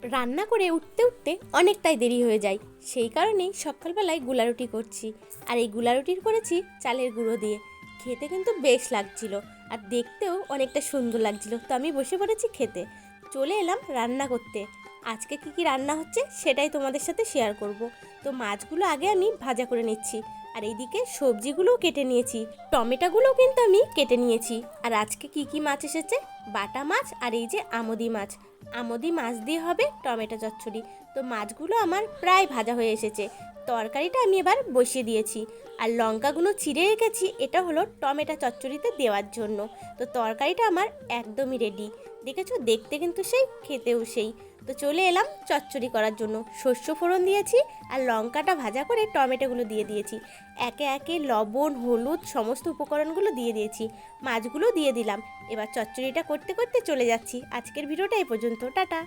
রান্না করে উঠতে উঠতে অনেকটাই দেরি হয়ে যায়, সেই কারণেই সকালবেলায় গুলারুটি করছি। আর এই গুলারুটির করেছি চালের গুঁড়ো দিয়ে। খেতে কিন্তু বেশ লাগছিল আর দেখতেও অনেকটা সুন্দর লাগছিল, তো আমি বসে পড়েছি খেতে। চলে এলাম রান্না করতে। আজকে কি কি রান্না হচ্ছে সেটাই তোমাদের সাথে শেয়ার করব। তো মাছগুলো আগে আমি ভাজা করে নিচ্ছি, আর এইদিকে সবজিগুলোও কেটে নিয়েছি, টমেটোগুলোও কিন্তু আমি কেটে নিয়েছি। আর আজকে কি কি মাছ এসেছে, বাটা মাছ আর এই যে আমোদি মাছ। আমোদি মাছ দিয়ে হবে টমেটো চচ্চড়ি। তো মাছগুলো আমার প্রায় ভাজা হয়ে এসেছে। তরকারিটা আমি এবার বসিয়ে দিয়েছি, আর লঙ্কাগুলো চিড়ে রেখেছি, এটা হলো টমেটো চচ্চড়িতে দেওয়ার জন্য। তো তরকারিটা আমার একদমই রেডি। দেখেছো, দেখতে কিন্তু সেই, খেতেও সেই। তো চলে এলাম চচ্চড়ি করার জন্য। শস্য ফোড়ন দিয়েছি আর লঙ্কাটা ভাজা করে টমেটোগুলো দিয়ে দিয়েছি। একে একে লবণ, হলুদ সমস্ত উপকরণগুলো দিয়ে দিয়েছি। মাছগুলো দিয়ে দিলাম। এবার চচ্চড়িটা করতে করতে চলে যাচ্ছি। আজকের ভিডিওটা এই পর্যন্ত, টাটা।